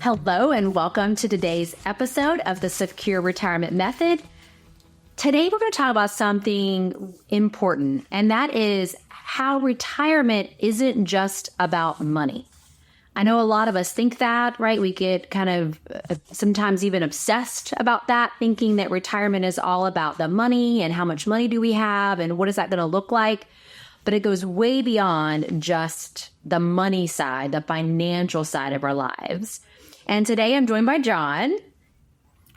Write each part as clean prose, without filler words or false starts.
Hello and welcome to today's episode of the Secure Retirement Method. Today we're going to talk about something important, and that is how retirement isn't just about money. I know a lot of us think that, right? We get kind of sometimes even obsessed about that, thinking that retirement is all about the money and how much money do we have and what is that going to look like? But it goes way beyond just the money side, the financial side of our lives. And today I'm joined by John.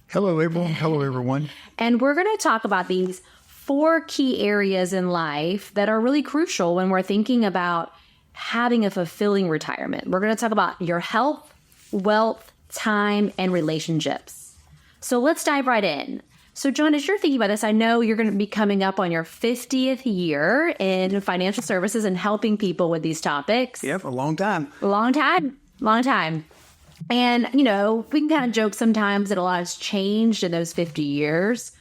Hello, everyone. Hello, everyone. And we're going to talk about these 4 key areas in life that are really crucial when we're thinking about having a fulfilling retirement. We're going to talk about your health, wealth, time, and relationships. So let's dive right in. So John, as you're thinking about this, I know you're going to be coming up on your 50th year in financial services and helping people with these topics. Yep, a long time. Long time. And, you know, we can kind of joke sometimes that a lot has changed in those 50 years,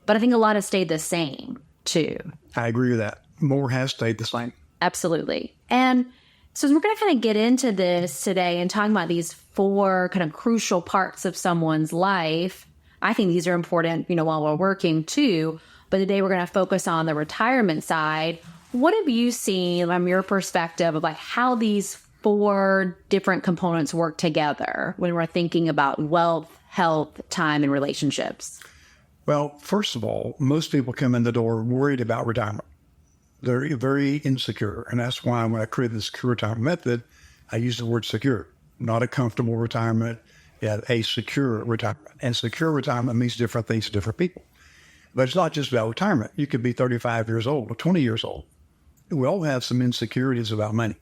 but I think a lot has stayed the same too. I agree with that. More has stayed the same. Absolutely. And so we're going to kind of get into this today and talk about these 4 kind of crucial parts of someone's life. I think these are important, while we're working too. But today we're going to focus on the retirement side. What have you seen from your perspective of how these 4 different components work together when we're thinking about wealth, health, time, and relationships? Well, first of all, most people come in the door worried about retirement. They're very insecure. And that's why when I created the secure retirement method, I use the word secure, not a comfortable retirement, a secure retirement. And secure retirement means different things to different people. But it's not just about retirement. You could be 35 years old or 20 years old. We all have some insecurities about money.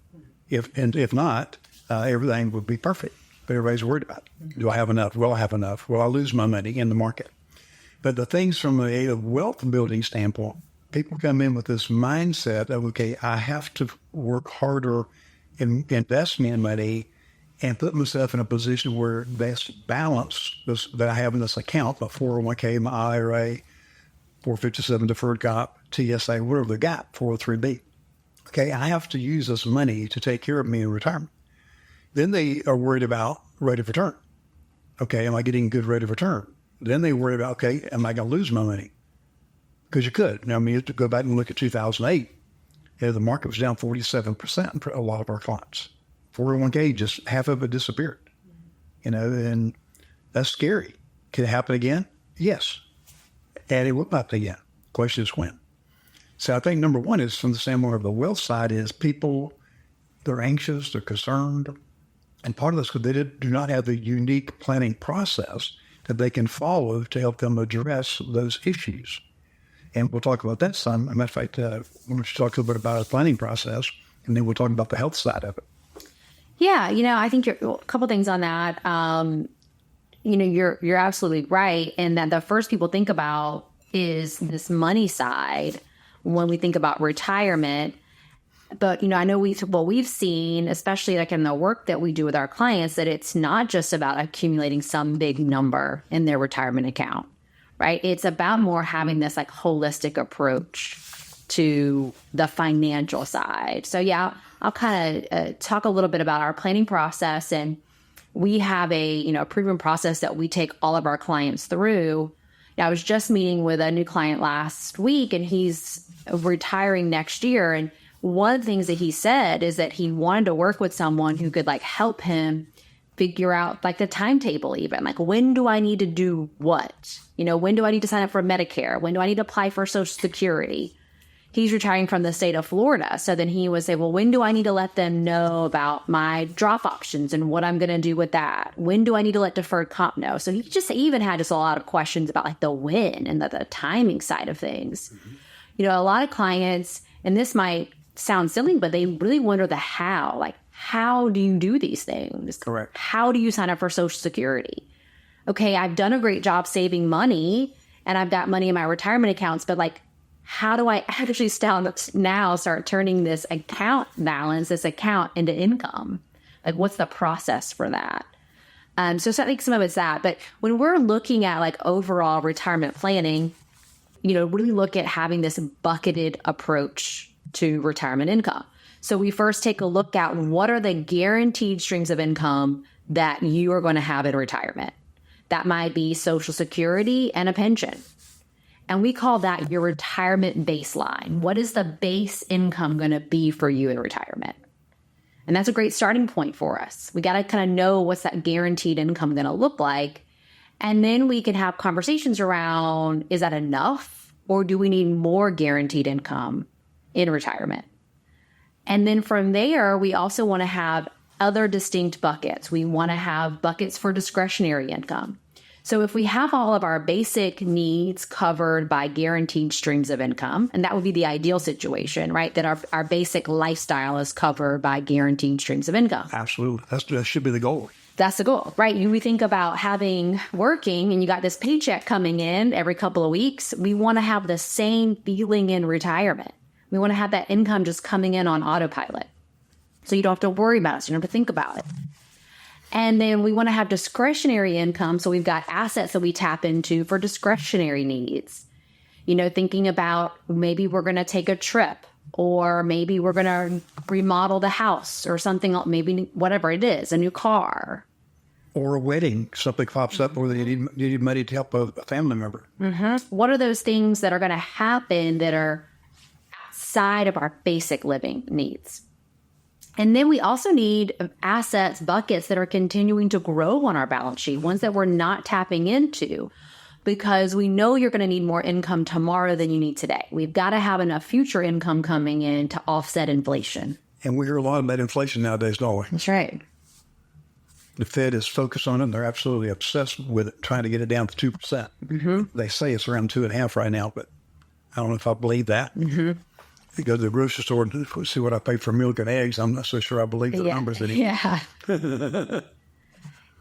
If not, everything would be perfect. But everybody's worried about it. Do I have enough? Will I have enough? Will I lose my money in the market? But the things from a wealth building standpoint, people come in with this mindset of, okay, I have to work harder in investing in money and put myself in a position where that's balance that I have in this account, my 401k, my IRA, 457 deferred comp, TSA, whatever they got, 403B. Okay, I have to use this money to take care of me in retirement. Then they are worried about rate of return. Okay, am I getting good rate of return? Then they worry about, okay, am I going to lose my money? Because you could. Now, you have to go back and look at 2008. The market was down 47% for a lot of our clients. 401k, just half of it disappeared. And that's scary. Can it happen again? Yes. And it will happen again. Question is when. So I think number one is from the standpoint of the wealth side is people, they're anxious, they're concerned. And part of this is they do not have the unique planning process that they can follow to help them address those issues. And we'll talk about that some. As a matter of fact, we'll talk a little bit about the planning process, and then we'll talk about the health side of it. Yeah, I think a couple things on that. You're absolutely right. And that the first people think about is this money side when we think about retirement. But, I know we've seen, especially in the work that we do with our clients, that it's not just about accumulating some big number in their retirement account, right? It's about more having this holistic approach to the financial side. So yeah, I'll kind of talk a little bit about our planning process. And we have a proven process that we take all of our clients through. I was just meeting with a new client last week, and he's retiring next year. And one of the things that he said is that he wanted to work with someone who could help him figure out the timetable, even when do I need to do what? When do I need to sign up for Medicare? When do I need to apply for Social Security? He's retiring from the state of Florida. So then he would say, well, when do I need to let them know about my drop options and what I'm going to do with that? When do I need to let deferred comp know? So he just even had just a lot of questions about the when and the timing side of things. Mm-hmm. A lot of clients, and this might sound silly, but they really wonder the how. How do you do these things? Correct. How do you sign up for Social Security? Okay, I've done a great job saving money and I've got money in my retirement accounts, but how do I actually now start turning this account balance, this account into income? What's the process for that? So I think some of it's that. But when we're looking at overall retirement planning, really look at having this bucketed approach to retirement income. So we first take a look at what are the guaranteed streams of income that you are going to have in retirement. That might be Social Security and a pension. And we call that your retirement baseline. What is the base income going to be for you in retirement? And that's a great starting point for us. We got to kind of know what's that guaranteed income going to look like. And then we can have conversations around, is that enough? Or do we need more guaranteed income in retirement? And then from there, we also want to have other distinct buckets. We want to have buckets for discretionary income. So if we have all of our basic needs covered by guaranteed streams of income, and that would be the ideal situation, right? That our basic lifestyle is covered by guaranteed streams of income. Absolutely. That should be the goal. That's the goal, right? We think about working and you got this paycheck coming in every couple of weeks. We want to have the same feeling in retirement. We want to have that income just coming in on autopilot. So you don't have to worry about it. So you don't have to think about it. And then we want to have discretionary income. So we've got assets that we tap into for discretionary needs. Thinking about maybe we're going to take a trip, or maybe we're going to remodel the house or something else, maybe whatever it is, a new car. Or a wedding, something pops up where they need money to help a family member. Mm-hmm. What are those things that are going to happen that are outside of our basic living needs? And then we also need assets, buckets that are continuing to grow on our balance sheet, ones that we're not tapping into, because we know you're going to need more income tomorrow than you need today. We've got to have enough future income coming in to offset inflation. And we hear a lot about inflation nowadays, don't we? That's right. The Fed is focused on it, and they're absolutely obsessed with it, trying to get it down to 2%. Mm-hmm. They say it's around 2.5% right now, but I don't know if I believe that. Mm-hmm. You go to the grocery store and see what I pay for milk and eggs. I'm not so sure I believe the numbers anymore. Yeah.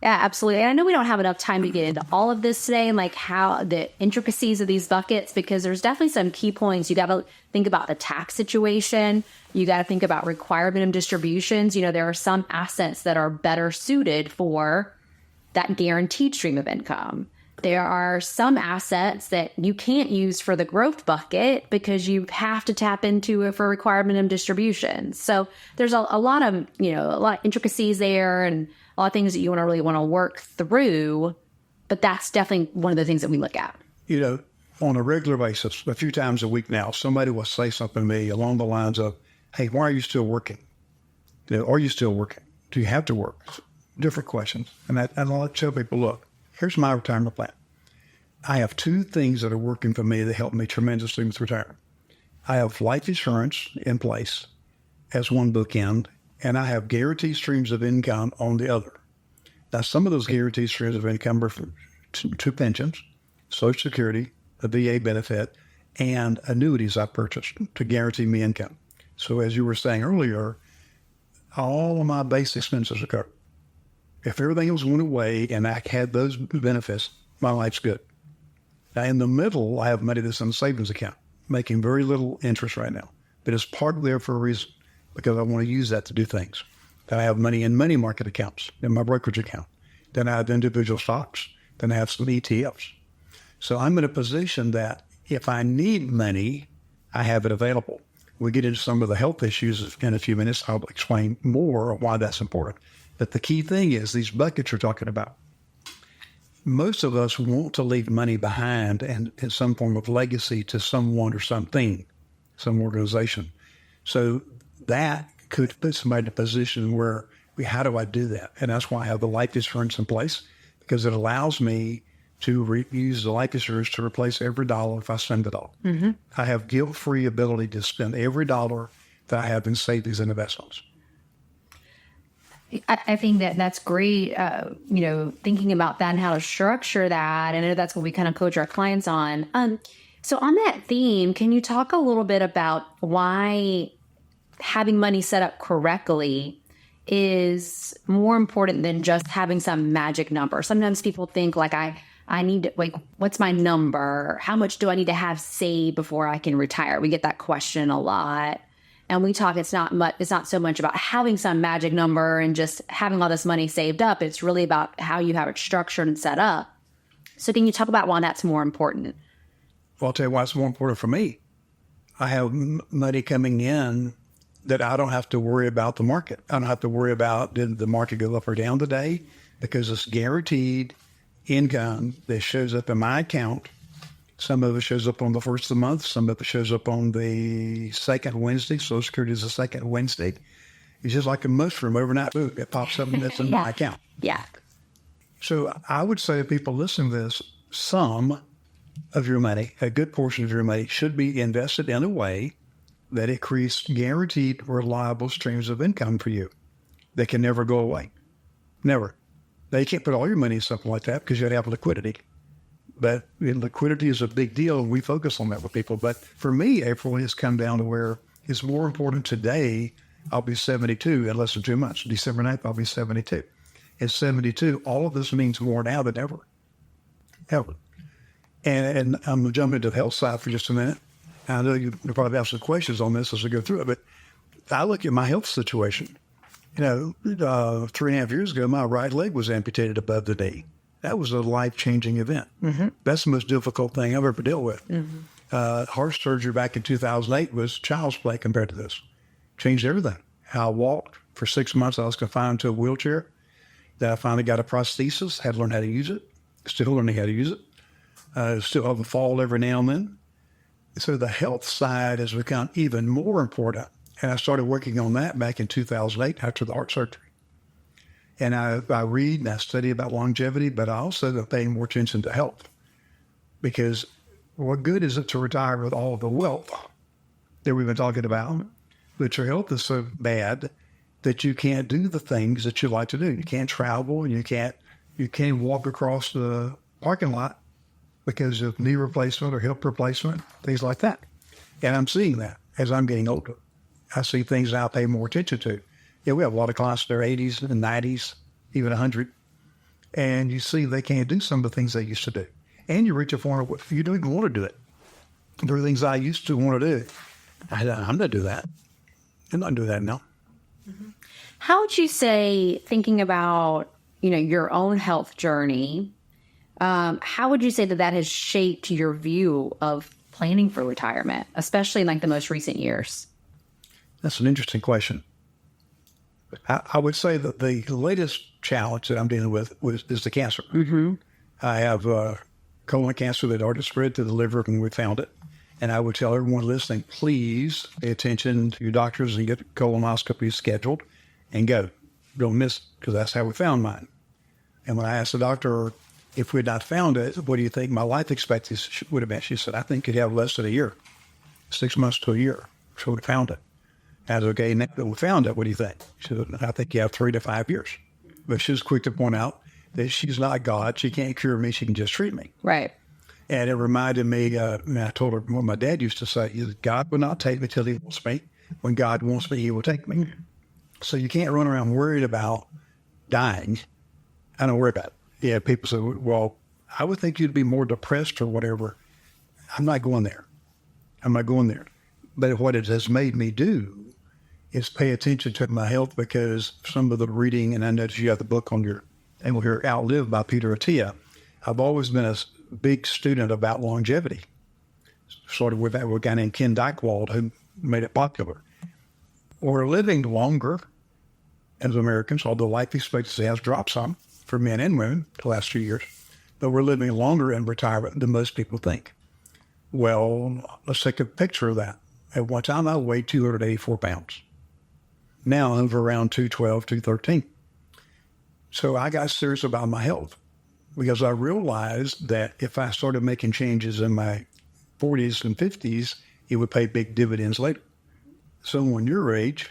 Yeah, absolutely. And I know we don't have enough time to get into all of this today and how the intricacies of these buckets, because there's definitely some key points. You got to think about the tax situation. You got to think about required minimum distributions. There are some assets that are better suited for that guaranteed stream of income. There are some assets that you can't use for the growth bucket because you have to tap into it for required minimum distributions. So there's a lot of intricacies there and a lot of things that you really want to work through. But that's definitely one of the things that we look at. On a regular basis, a few times a week now, somebody will say something to me along the lines of, hey, why are you still working? Are you still working? Do you have to work? Different questions. And I'll tell people, look, here's my retirement plan. I have two things that are working for me that help me tremendously with retirement. I have life insurance in place as one bookend, and I have guaranteed streams of income on the other. Now, some of those guaranteed streams of income are for two pensions, Social Security, a VA benefit, and annuities I purchased to guarantee me income. So as you were saying earlier, all of my base expenses are covered. If everything else went away and I had those benefits, my life's good. Now, in the middle, I have money that's in a savings account, making very little interest right now. But it's part there for a reason, because I want to use that to do things. Then I have money in money market accounts, in my brokerage account. Then I have individual stocks. Then I have some ETFs. So I'm in a position that if I need money, I have it available. We'll get into some of the health issues in a few minutes. I'll explain more on why that's important. But the key thing is these buckets you're talking about. Most of us want to leave money behind and in some form of legacy to someone or something, some organization. So that could put somebody in a position where, how do I do that? And that's why I have the life insurance in place, because it allows me to use the life insurance to replace every dollar if I spend it all. Mm-hmm. I have guilt-free ability to spend every dollar that I have in savings and investments. I think that's great, thinking about that and how to structure that. And I know that's what we kind of coach our clients on. So on that theme, can you talk a little bit about why having money set up correctly is more important than just having some magic number? Sometimes people think I need to, what's my number? How much do I need to have saved before I can retire? We get that question a lot. And we talk, it's not so much about having some magic number and just having all this money saved up. It's really about how you have it structured and set up. So can you talk about why that's more important? Well, I'll tell you why it's more important for me. I have money coming in that I don't have to worry about the market. I don't have to worry about did the market go up or down today, because it's guaranteed income that shows up in my account. Some of it shows up on the first of the month. Some of it shows up on the second Wednesday. Social Security is the second Wednesday. It's just like a mushroom overnight. Boom, it pops up and that's in my account. Yeah. So I would say to people listening to this, some of your money, a good portion of your money, should be invested in a way that it creates guaranteed, reliable streams of income for you that can never go away. Never. Now, you can't put all your money in something like that because you have liquidity. But liquidity is a big deal, and we focus on that with people. But for me, April has come down to where it's more important today. I'll be 72 in less than 2 months. December 9th, I'll be 72. At 72, all of this means more now than ever. Ever. And I'm going to jump into the health side for just a minute. I know you'll probably have some questions on this as we go through it, but I look at my health situation. 3.5 years ago, my right leg was amputated above the knee. That was a life-changing event. Mm-hmm. That's the most difficult thing I've ever dealt with. Mm-hmm. Heart surgery back in 2008 was child's play compared to this. Changed everything. How I walked. For 6 months, I was confined to a wheelchair. Then I finally got a prosthesis, had to learn how to use it. Still learning how to use it. Still have a fall every now and then. So the health side has become even more important. And I started working on that back in 2008 after the heart surgery. And I read and I study about longevity, but I also am paying more attention to health. Because what good is it to retire with all the wealth that we've been talking about, but your health is so bad that you can't do the things that you like to do. You can't travel, you can't walk across the parking lot because of knee replacement or hip replacement, things like that. And I'm seeing that as I'm getting older. I see things I pay more attention to. Yeah, we have a lot of clients in their 80s and 90s, even 100. And you see they can't do some of the things they used to do. And you reach a point where you don't even want to do it. There are things I used to want to do. I'm not doing that. I'm not doing that now. Mm-hmm. How would you say, thinking about, your own health journey, how would you say that has shaped your view of planning for retirement, especially in the most recent years? That's an interesting question. I would say that the latest challenge that I'm dealing with is the cancer. Mm-hmm. I have colon cancer that already spread to the liver when we found it. And I would tell everyone listening, please pay attention to your doctors and get colonoscopy scheduled and go. Don't miss it, because that's how we found mine. And when I asked the doctor if we had not found it, what do you think my life expectancy would have been? She said, I think you'd have less than a year, 6 months to a year. So we found it. I said, okay, now that we found it, what do you think? She said, I think you have 3 to 5 years. But she was quick to point out that she's not God. She can't cure me. She can just treat me. Right. And it reminded me, and I told her what my dad used to say, is God will not take me till he wants me. When God wants me, he will take me. So you can't run around worried about dying. I don't worry about it. Yeah, people say, well, I would think you'd be more depressed or whatever. I'm not going there. But what it has made me do is pay attention to my health, because some of the reading, and I noticed you have the book on your table here, Outlive by Peter Attia. I've always been a big student about longevity. Started with that with a guy named Ken Dykewald, who made it popular. We're living longer as Americans, although life expectancy has dropped some for men and women the last few years, but we're living longer in retirement than most people think. Well, let's take a picture of that. At one time, I weighed 284 pounds. Now I'm around 212, 213. So I got serious about my health, because I realized that if I started making changes in my 40s and 50s, it would pay big dividends later. Someone your age,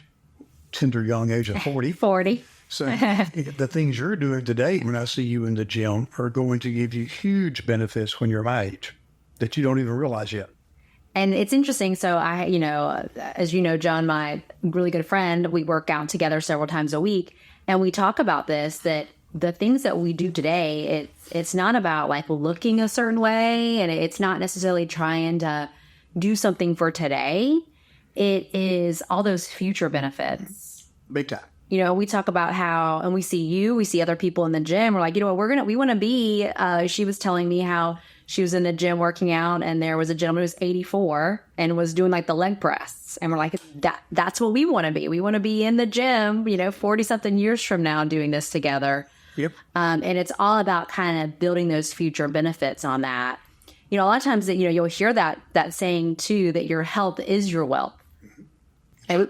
tender young age of 40. 40. So the things you're doing today, when I see you in the gym, are going to give you huge benefits when you're my age that you don't even realize yet. And it's interesting. So I, as you know, John, my really good friend, we work out together several times a week. And we talk about this, that the things that we do today, it's not about looking a certain way, and it's not necessarily trying to do something for today. It is all those future benefits. Big time. We talk about how, and we see other people in the gym. We're like, we want to be, she was telling me how she was in the gym working out, and there was a gentleman who was 84 and was doing like the leg press. And we're like, that's what we want to be. We want to be in the gym, 40 something years from now doing this together. Yep. And it's all about kind of building those future benefits on that. A lot of times that, you'll hear that saying too, that your health is your wealth. And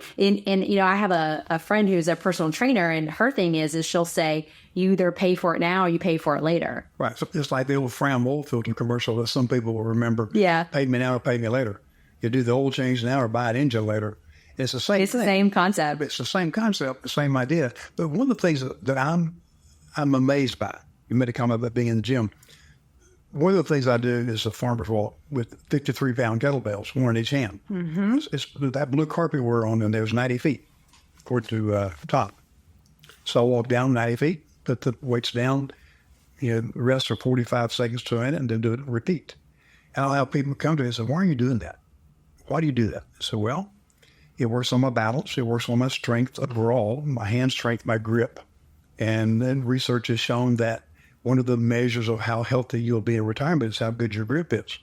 I have a friend who's a personal trainer, and her thing is she'll say, you either pay for it now or you pay for it later. Right. So it's like the old Fram oil filter commercial that some people will remember. Yeah. Pay me now or pay me later. You do the oil change now or buy an engine later. It's the same thing. It's the same concept. It's the same concept, the same idea. But one of the things that I'm amazed by, you made a comment about being in the gym. One of the things I do is a farmer's walk with 53-pound kettlebells, one in each hand. Mm-hmm. It's that blue carpet we're on, and there's 90 feet, according to top. So I walk down 90 feet, put the weights down, rest for 45 seconds to a minute, and then do it and repeat. And I'll have people come to me and say, why are you doing that? Why do you do that? I say, well, it works on my balance. It works on my strength overall, my hand strength, my grip. And then research has shown that one of the measures of how healthy you'll be in retirement is how good your grip is.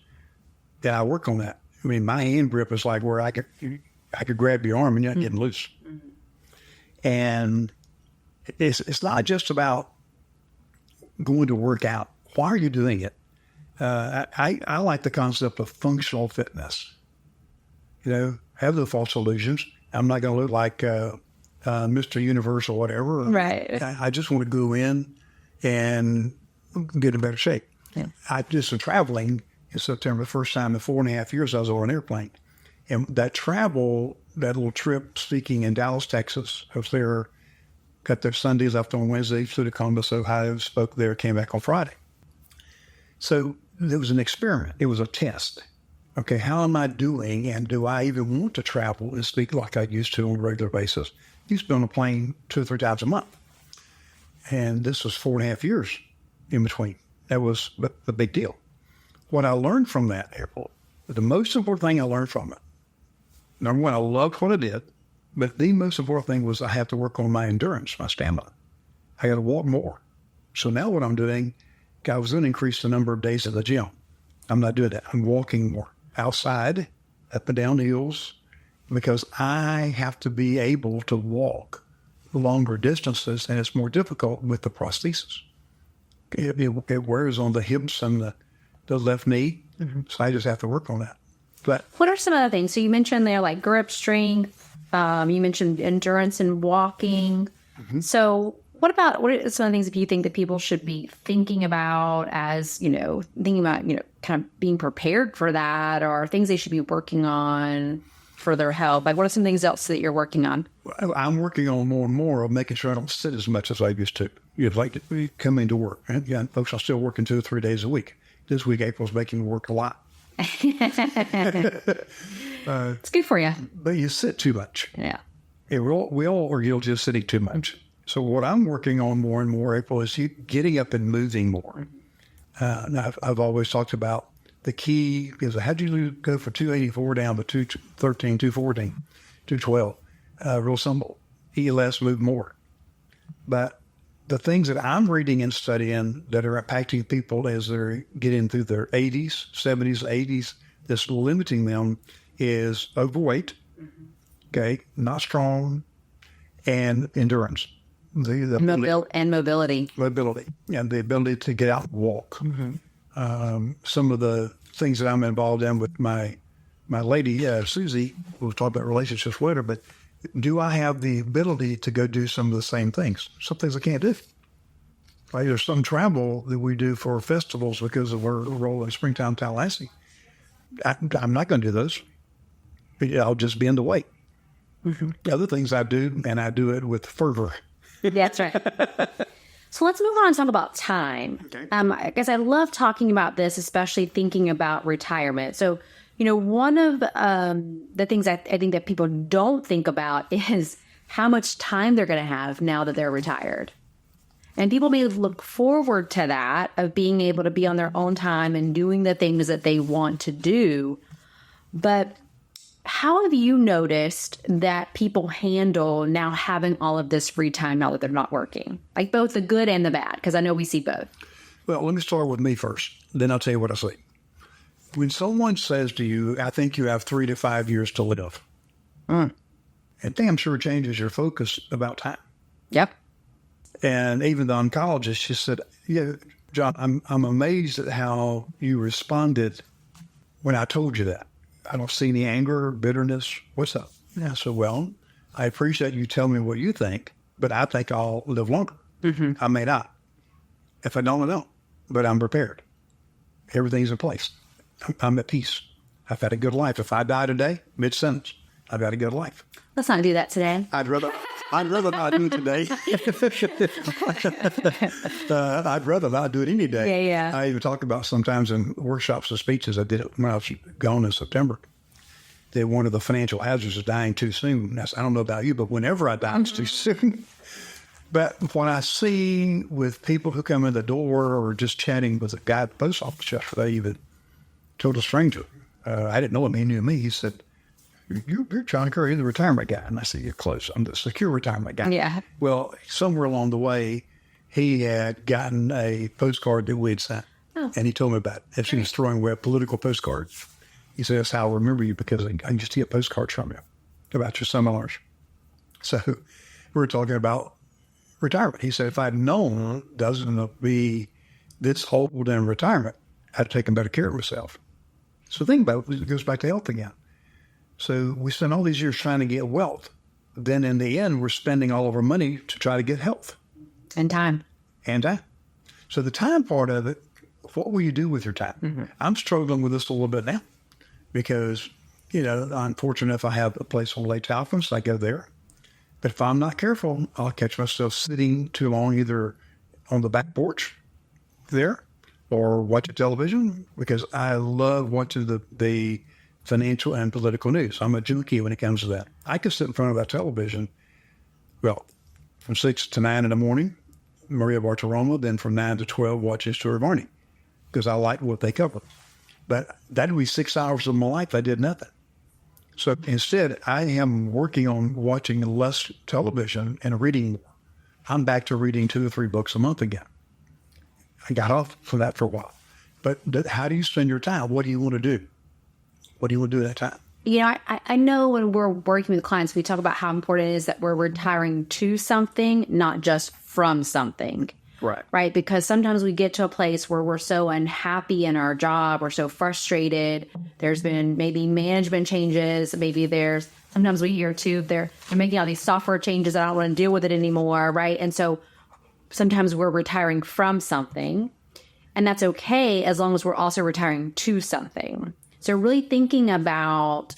Yeah, I work on that. I mean, my hand grip is like where I could grab your arm and you're not getting loose. Mm-hmm. And it's not just about going to work out. Why are you doing it? I like the concept of functional fitness. Have the false illusions. I'm not going to look like Mr. Universe or whatever. Right. I just want to go in and get in better shape. Yeah. I did some traveling in September. The first time in 4.5 years I was on an airplane. And that travel, that little trip, speaking in Dallas, Texas, I was there, got there Sunday, left on Wednesday, flew to Columbus, Ohio, spoke there, came back on Friday. So it was an experiment. It was a test. Okay, how am I doing, and do I even want to travel and speak like I used to on a regular basis? I used to be on a plane 2 or 3 times a month. And this was 4.5 years in between. That was a big deal. What I learned from that airport, the most important thing I learned from it, number one, I loved what I did, but the most important thing was I have to work on my endurance, my stamina. I got to walk more. So now what I'm doing, I was going to increase the number of days at the gym. I'm not doing that. I'm walking more outside, up and down hills, because I have to be able to walk longer distances, and it's more difficult with the prosthesis. It wears on the hips and the left knee, so I just have to work on that. But what are some other things? So you mentioned there like grip strength, you mentioned endurance and walking. Mm-hmm. So what are some of the things that you think that people should be thinking about as, thinking about, kind of being prepared for that, or things they should be working on for their health? Like, what are some things else that you're working on? I'm working on more and more of making sure I don't sit as much as I used to. Like coming to work. And yeah, folks, I'm still working 2 or 3 days a week. This week, April's making me work a lot. It's good for you. But you sit too much. Yeah. We all are guilty of sitting too much. So what I'm working on more and more, April, is getting up and moving more. Now, I've always talked about the key is how do you go from 284 down to 213, 214, 212? Real simple. Eat less, move more. But the things that I'm reading and studying that are impacting people as they're getting through their 80s, 70s, 80s, that's limiting them is overweight, okay, not strong, and endurance. Mobility. Mobility, and the ability to get out and walk. Mm-hmm. Some of the things that I'm involved in with my lady, Susie, we'll talk about relationships later, but do I have the ability to go do some of the same things? Some things I can't do. Right? There's some travel that we do for festivals because of our role in Springtown, Tallahassee. I'm not going to do those. I'll just be in the way. Mm-hmm. The other things I do, and I do it with fervor. That's right. So let's move on and talk about time. Okay. I guess I love talking about this, especially thinking about retirement. So, one of the things I think that people don't think about is how much time they're going to have now that they're retired. And people may look forward to that, of being able to be on their own time and doing the things that they want to do. But how have you noticed that people handle now having all of this free time now that they're not working? Like both the good and the bad, because I know we see both. Well, let me start with me first. Then I'll tell you what I see. When someone says to you, I think you have 3 to 5 years to live, it damn sure changes your focus about time. Yep. And even the oncologist, she said, yeah, John, I'm amazed at how you responded when I told you that. I don't see any anger or bitterness. What's up? And I said, well, I appreciate you telling me what you think, but I think I'll live longer. I may not. If I don't, I don't. But I'm prepared. Everything's in place. I'm at peace. I've had a good life. If I die today, mid-sentence, I've had a good life. Let's not do that today. I'd rather not do it today. I'd rather not do it any day. Yeah. I even talk about sometimes in workshops and speeches I did it when I was gone in September, that one of the financial hazards is dying too soon. I don't know about you, but whenever I die, it's too soon. But when I see with people who come in the door or just chatting with a guy at the post office yesterday, even total stranger, I didn't know him, he knew me. He said, you're John Curry, the retirement guy. And I said, you're close. I'm the secure retirement guy. Yeah. Well, somewhere along the way, he had gotten a postcard that we'd sent. Oh. And he told me about it. As he was throwing away political postcards. He said, that's how I remember you, because I used to get postcards from you about your seminars. So we were talking about retirement. He said, if I'd known doesn't be this hold in retirement, I'd have taken better care of myself. So think about it. It goes back to health again. So we spend all these years trying to get wealth. Then in the end, we're spending all of our money to try to get health. And time. So the time part of it, what will you do with your time? I'm struggling with this a little bit now because, I'm fortunate if I have a place on Lake Talcum, I go there. But if I'm not careful, I'll catch myself sitting too long either on the back porch there or watching television, because I love watching the financial and political news. I'm a junkie when it comes to that. I can sit in front of that television, from 6 to 9 in the morning, Maria Bartiromo, then from 9 to 12, watch Stuart Varney, because I like what they cover. But that would be 6 hours of my life I did nothing. So instead, I am working on watching less television and reading more. I'm back to reading 2 or 3 books a month again. I got off from that for a while. But how do you spend your time? What do you want to do? What do you want to do at that time? I know when we're working with clients, we talk about how important it is that we're retiring to something, not just from something. Right. Because sometimes we get to a place where we're so unhappy in our job, we're so frustrated. There's been maybe management changes. Maybe sometimes we hear too, they're making all these software changes. I don't want to deal with it anymore. Right. And so sometimes we're retiring from something, and that's okay as long as we're also retiring to something. So really thinking about,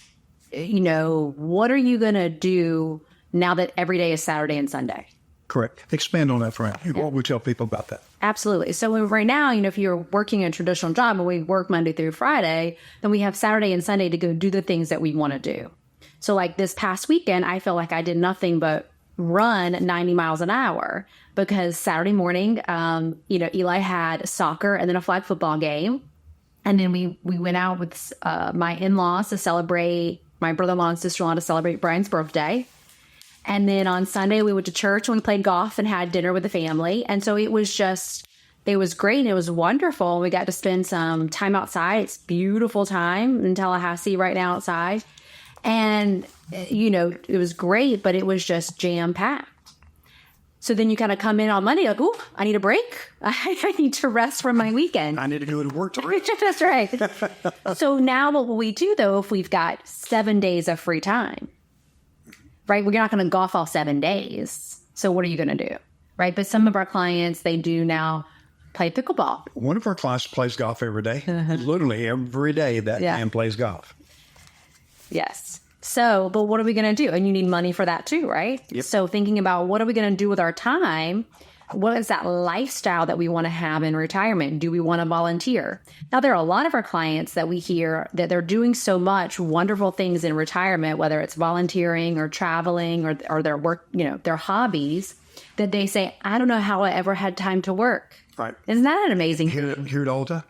what are you going to do now that every day is Saturday and Sunday? Correct. Expand on that for me. What would we tell people about that? Absolutely. So right now, if you're working a traditional job and we work Monday through Friday, then we have Saturday and Sunday to go do the things that we want to do. So like this past weekend, I feel like I did nothing but run 90 miles an hour because Saturday morning, Eli had soccer and then a flag football game. And then we went out with my in-laws to celebrate, my brother-in-law and sister-in-law to celebrate Brian's birthday. And then on Sunday, we went to church and we played golf and had dinner with the family. And so it was great and it was wonderful. We got to spend some time outside. It's beautiful time in Tallahassee right now outside. And, it was great, but it was just jam-packed. So then you kind of come in on Monday like, ooh, I need a break. I need to rest from my weekend. I need to go to work to rest. That's right. So now what will we do, though, if we've got 7 days of free time? Right? We're not going to golf all 7 days. So what are you going to do? Right? But some of our clients, they do now play pickleball. One of our clients plays golf every day. Literally every day that man plays golf. Yes. So, but what are we going to do? And you need money for that too, right? Yep. So thinking about what are we going to do with our time? What is that lifestyle that we want to have in retirement? Do we want to volunteer? Now, there are a lot of our clients that we hear that they're doing so much wonderful things in retirement, whether it's volunteering or traveling or their work, their hobbies, that they say, I don't know how I ever had time to work. Right. Isn't that amazing? Hear it all the time.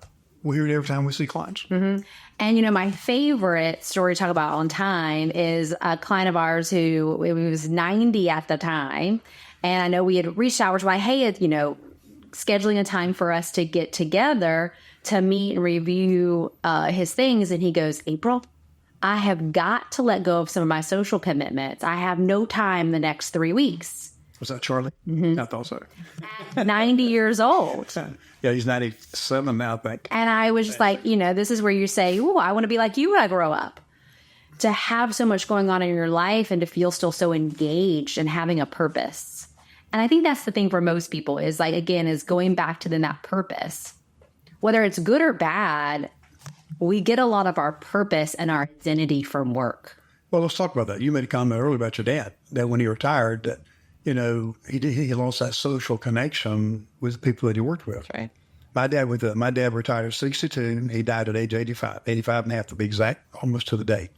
We hear it every time we see clients. Mm-hmm. And, my favorite story to talk about on time is a client of ours who was 90 at the time. And I know we had reached out, like, hey, scheduling a time for us to get together to meet and review his things. And he goes, April, I have got to let go of some of my social commitments. I have no time the next 3 weeks. Was that Charlie? Mm-hmm. I thought so. 90 years old. Yeah, he's 97 now, I think. And I was just like, this is where you say, oh, I want to be like you when I grow up. To have so much going on in your life and to feel still so engaged and having a purpose. And I think that's the thing for most people is like, again, is going back to then that purpose. Whether it's good or bad, we get a lot of our purpose and our identity from work. Well, let's talk about that. You made a comment earlier about your dad, that when he retired, that, he lost that social connection with the people that he worked with. That's right. My dad retired at 62. He died at age 85 and a half to be exact, almost to the day.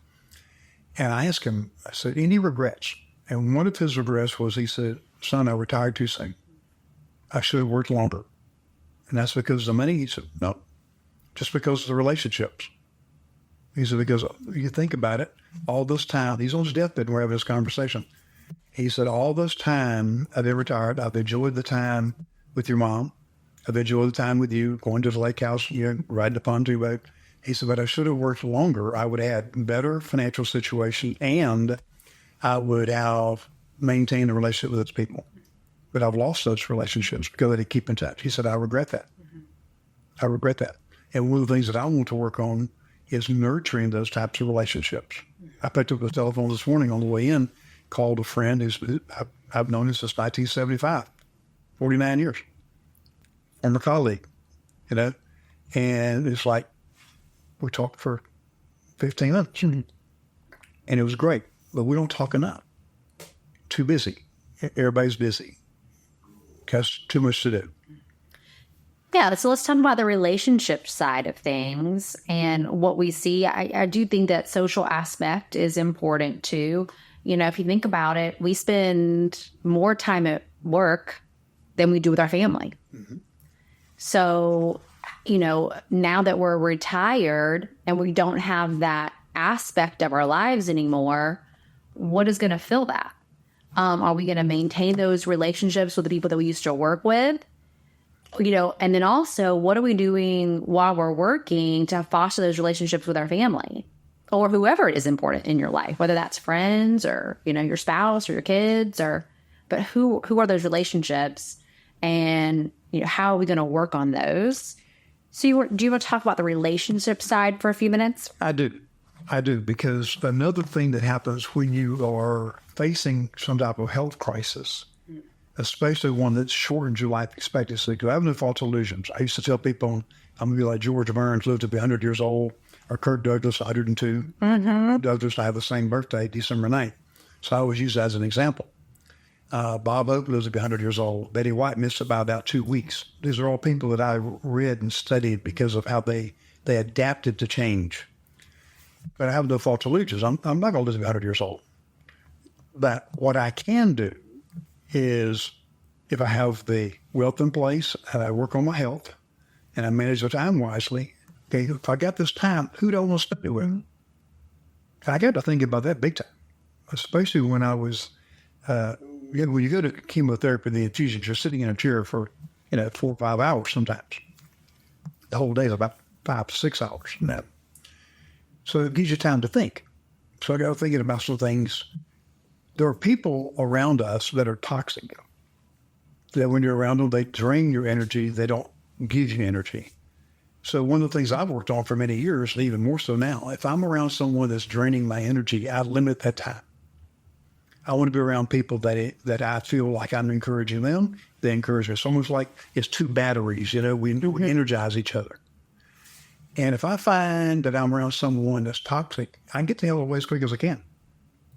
And I asked him, I said, any regrets? And one of his regrets was he said, son, I retired too soon. I should have worked longer. And that's because of the money? He said, no, just because of the relationships. He said, because you think about it, all this time, he's on his deathbed and we're having this conversation. He said, all this time I've been retired, I've enjoyed the time with your mom. I've enjoyed the time with you, going to the lake house, riding the pontoon boat. He said, but I should have worked longer. I would have had better financial situation and I would have maintained a relationship with those people. But I've lost those relationships because I didn't keep in touch. He said, I regret that. Mm-hmm. I regret that. And one of the things that I want to work on is nurturing those types of relationships. I picked up the telephone this morning on the way in, called a friend I've known him since 1975, 49 years. I'm a colleague, and it's like we talked for 15 minutes, and it was great, but we don't talk enough. Too busy. Everybody's busy. Has too much to do. Yeah, so let's talk about the relationship side of things and what we see. I do think that social aspect is important too. If you think about it, we spend more time at work than we do with our family. Mm-hmm. So, now that we're retired and we don't have that aspect of our lives anymore, what is going to fill that? Are we going to maintain those relationships with the people that we used to work with? And then also, what are we doing while we're working to foster those relationships with our family or whoever it is important in your life, whether that's friends or, your spouse or your kids but who are those relationships and, how are we going to work on those? So do you want to talk about the relationship side for a few minutes? I do, because another thing that happens when you are facing some type of health crisis, especially one that shortens your life expectancy, because I have no false illusions. I used to tell people I'm going to be like George Burns, lived to be 100 years old, or Kirk Douglas, 102. Mm-hmm. Douglas and I have the same birthday, December 9th. So I always use that as an example. Bob Oak lives to be 100 years old. Betty White missed by about 2 weeks. These are all people that I read and studied because of how they adapted to change. But I have no false illusions. I'm not going to live to be 100 years old. But what I can do is, if I have the wealth in place and I work on my health and I manage the time wisely, okay, if I got this time, who do I want to spend it with? I got to think about that big time, especially when I was, when you go to chemotherapy, the infusions, you're sitting in a chair for, 4 or 5 hours sometimes. The whole day is about 5 to 6 hours. So it gives you time to think. So I got thinking about some things. There are people around us that are toxic. That when you're around them, they drain your energy. They don't give you energy. So one of the things I've worked on for many years, and even more so now, if I'm around someone that's draining my energy, I limit that time. I want to be around people that I feel like I'm encouraging them. They encourage me. It's almost like it's two batteries. We energize each other. And if I find that I'm around someone that's toxic, I can get the hell away as quick as I can.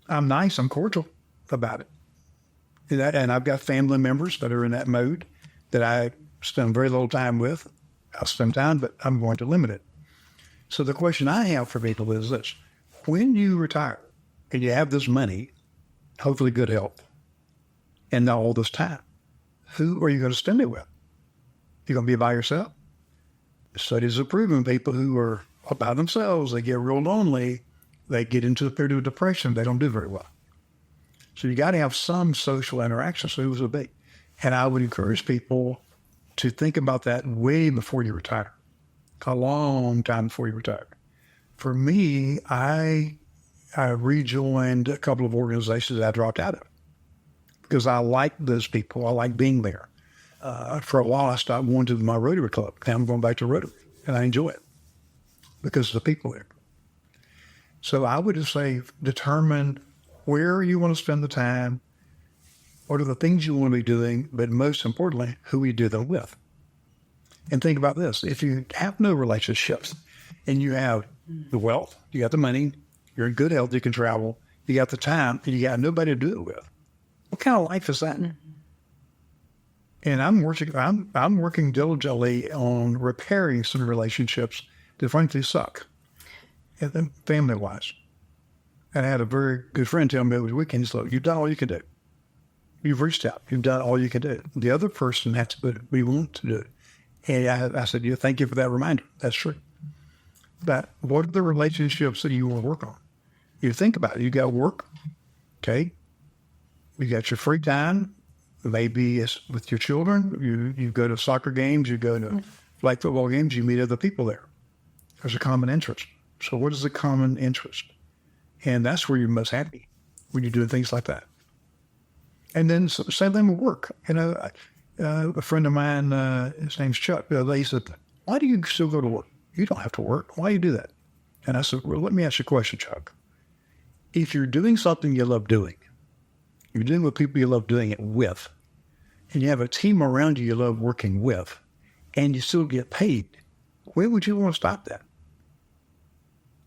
I'm nice. I'm cordial about it. And I've got family members that are in that mode that I spend very little time with. I'll spend time, but I'm going to limit it. So the question I have for people is this. When you retire and you have this money, hopefully good health, and now all this time, who are you going to spend it with? You're going to be by yourself? Studies have proven people who are by themselves, they get real lonely, they get into a period of depression, they don't do very well. So you got to have some social interaction, so who's a big. And I would encourage people to think about that way before you retire, a long time before you retire. For me, I rejoined a couple of organizations that I dropped out of because I like those people. I like being there. For a while, I stopped going to my Rotary Club. Now I'm going back to Rotary, and I enjoy it because of the people there. So I would just say determine where you want to spend the time, what are the things you want to be doing, but most importantly, who you do them with. And think about this. If you have no relationships and you have the wealth, you got the money, you're in good health, you can travel, you got the time, and you got nobody to do it with, what kind of life is that? And I'm working diligently on repairing some relationships that frankly suck, family-wise. And I had a very good friend tell me over the weekend, he's like, you've done all you can do. You've reached out. You've done all you can do. The other person has to put it. We want to do it. And I said, yeah, thank you for that reminder. That's true. But what are the relationships that you want to work on? You think about it. You got work, okay? You got your free time. Maybe it's with your children. You go to soccer games. You go to flag football games. You meet other people there. There's a common interest. So what is the common interest? And that's where you're most happy, when you're doing things like that. And then same thing with work. You know, a friend of mine, his name's Chuck, he said, why do you still go to work? You don't have to work. Why do you do that? And I said, well, let me ask you a question, Chuck. If you're doing something you love doing, you're doing with people you love doing it with, and you have a team around you love working with, and you still get paid, where would you want to stop that?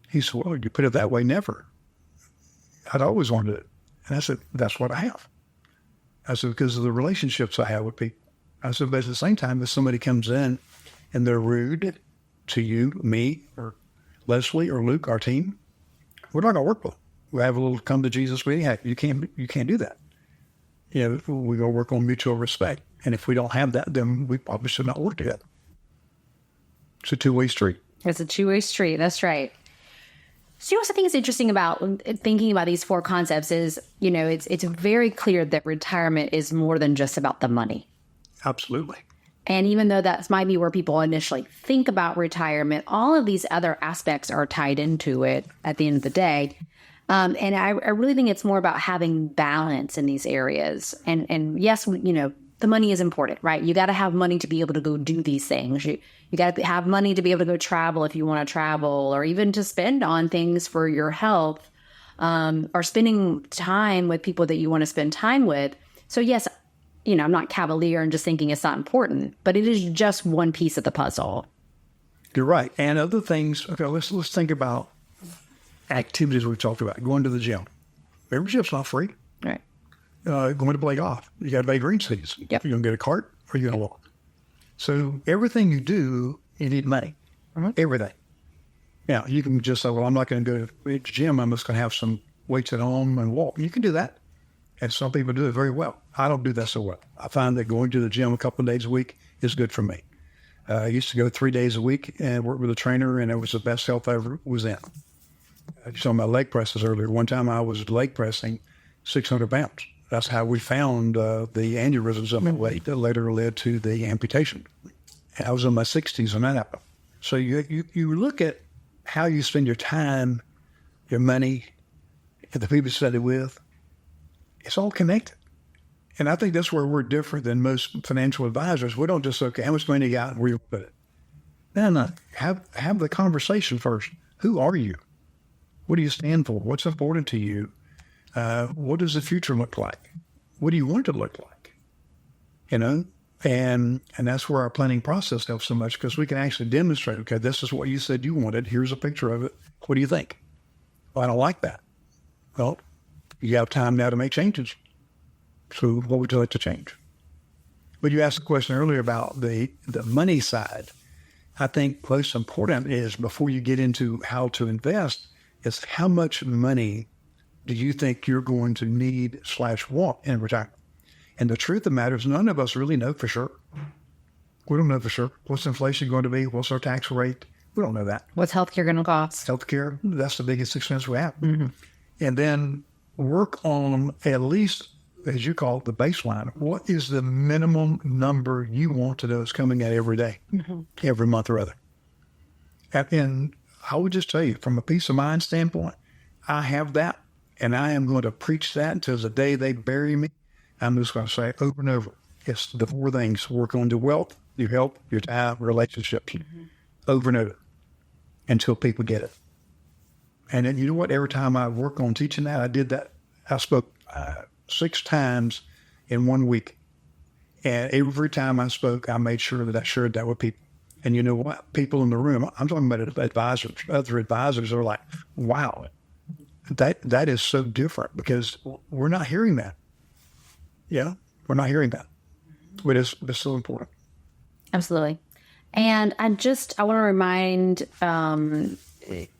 He said, well, you put it that way, never. I'd always wanted it. And I said, that's what I have. I said, because of the relationships I have with people. I said, but at the same time, if somebody comes in and they're rude to you, me, or Leslie, or Luke, our team, we're not going to work with them. We have a little come to Jesus meeting. Hey, you can't do that. You know, we go work on mutual respect. And if we don't have that, then we probably should not work together. It's a two-way street. It's a two-way street. That's right. So, you know, something that's interesting about thinking about these four concepts is, you know, it's very clear that retirement is more than just about the money. Absolutely. And even though that might be where people initially think about retirement, all of these other aspects are tied into it at the end of the day. And I really think it's more about having balance in these areas. And yes, you know, the money is important, right? You got to have money to be able to go do these things. You got to have money to be able to go travel if you want to travel, or even to spend on things for your health, or spending time with people that you want to spend time with. So yes, you know, I'm not cavalier and just thinking it's not important, but it is just one piece of the puzzle. You're right. And other things, okay, let's think about activities we've talked about. Going to the gym. Membership's not free. Right. Going to play golf. You got to pay green fees. Yep. You're going to get a cart or you're going to walk. So everything you do, you need money. Everything. Now, you can just say, well, I'm not going to go to the gym. I'm just going to have some weights at home and walk. You can do that. And some people do it very well. I don't do that so well. I find that going to the gym a couple of days a week is good for me. I used to go 3 days a week and work with a trainer, and it was the best health I ever was in. You saw my leg presses earlier. One time I was leg pressing 600 pounds. That's how we found the aneurysms of my leg that later led to the amputation. I was in my 60s when that happened. So you look at how you spend your time, your money, and the people you study with. It's all connected. And I think that's where we're different than most financial advisors. We don't just say, okay, how much money you got and where you put it. No. Have the conversation first. Who are you? What do you stand for? What's important to you? What does the future look like? What do you want it to look like? You know? And that's where our planning process helps so much, because we can actually demonstrate, okay, this is what you said you wanted. Here's a picture of it. What do you think? Well, I don't like that. Well, you have time now to make changes. So what would you like to change? But you asked a question earlier about the money side. I think most important is, before you get into how to invest, is how much money do you think you're going to need / want in retirement? And the truth of the matter is, none of us really know for sure. We don't know for sure. What's inflation going to be? What's our tax rate? We don't know that. What's healthcare going to cost? Healthcare, that's the biggest expense we have. Mm-hmm. And then work on at least as you call it, the baseline. What is the minimum number you want to know is coming out every day, every month or other? And I would just tell you, from a peace of mind standpoint, I have that, and I am going to preach that until the day they bury me. I'm just going to say it over and over. It's the four things: work on your wealth, your health, your time, relationships, over and over, until people get it. And then, you know what? Every time I work on teaching that, I did that. I spoke 6 times in 1 week. And every time I spoke, I made sure that I shared that with people. And you know what? People in the room, I'm talking about advisors, other advisors are like, wow, that is so different, because we're not hearing that. Yeah, we're not hearing that. But it's so important. Absolutely. And I want to remind,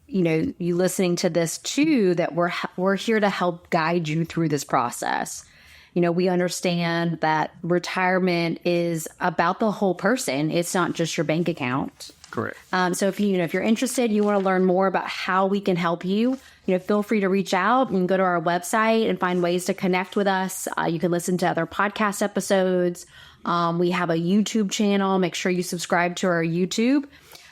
you listening to this too, that we're here to help guide you through this process. We understand that retirement is about the whole person. It's not just your bank account. Correct. So if you're interested, you want to learn more about how we can help you, feel free to reach out and go to our website and find ways to connect with us. You can listen to other podcast episodes. We have a YouTube channel. Make sure you subscribe to our YouTube.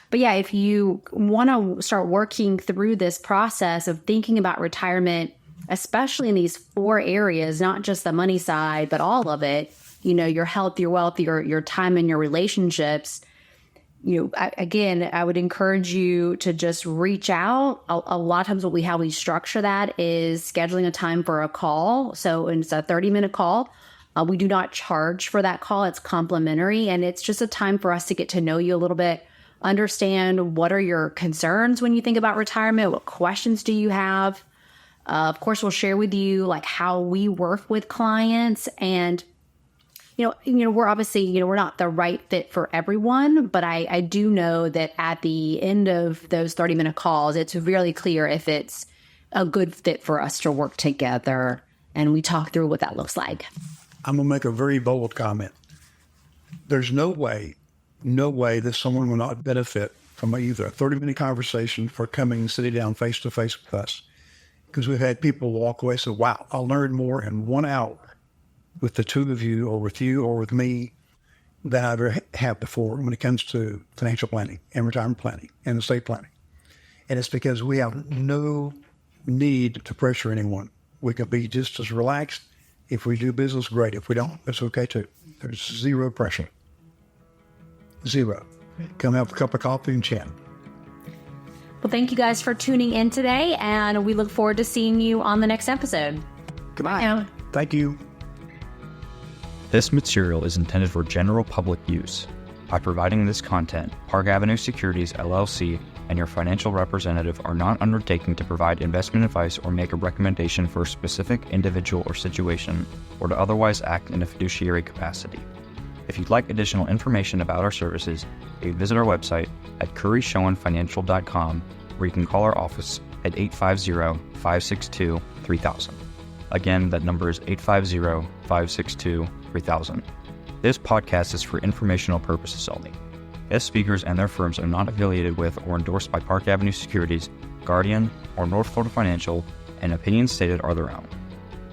But yeah, if you want to start working through this process of thinking about retirement, especially in these 4 areas, not just the money side, but all of it, your health, your wealth, your time, and your relationships, I would encourage you to just reach out. A lot of times how we structure that is scheduling a time for a call. So it's a 30-minute call. We do not charge for that call. It's complimentary. And it's just a time for us to get to know you a little bit, understand what are your concerns when you think about retirement, what questions do you have. Of course, we'll share with you like how we work with clients, and we're obviously, we're not the right fit for everyone, but I do know that at the end of those 30-minute calls, it's really clear if it's a good fit for us to work together, and we talk through what that looks like. I'm going to make a very bold comment. There's no way that someone will not benefit from either a 30-minute conversation or coming and sitting down face-to-face with us. Because we've had people walk away and say, wow, I'll learn more in 1 hour with the two of you or with me than I ever have before when it comes to financial planning and retirement planning and estate planning. And it's because we have no need to pressure anyone. We can be just as relaxed. If we do business, great. If we don't, it's okay too. There's zero pressure. Zero. Come have a cup of coffee and chat. Well, thank you guys for tuning in today, and we look forward to seeing you on the next episode. Goodbye. Bye. Thank you. This material is intended for general public use. By providing this content, Park Avenue Securities, LLC, and your financial representative are not undertaking to provide investment advice or make a recommendation for a specific individual or situation, or to otherwise act in a fiduciary capacity. If you'd like additional information about our services, you can visit our website at curryschoenfinancial.com, where you can call our office at 850-562-3000. Again, that number is 850-562-3000. This podcast is for informational purposes only. Guest speakers and their firms are not affiliated with or endorsed by Park Avenue Securities, Guardian, or North Florida Financial, and opinions stated are their own.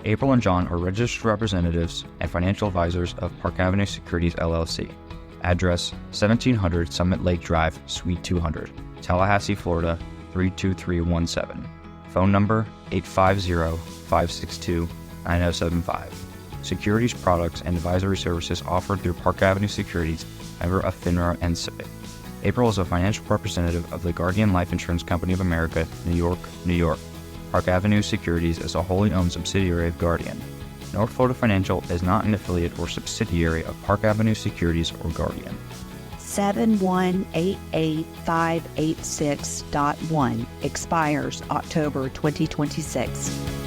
April and John are registered representatives and financial advisors of Park Avenue Securities, LLC. Address 1700 Summit Lake Drive, Suite 200, Tallahassee, Florida 32317. Phone number 850-562-9075. Securities products and advisory services offered through Park Avenue Securities, member of FINRA and SIPC. April is a financial representative of the Guardian Life Insurance Company of America, New York, New York. Park Avenue Securities is a wholly owned subsidiary of Guardian. North Florida Financial is not an affiliate or subsidiary of Park Avenue Securities or Guardian. 7188586.1 expires October 2026.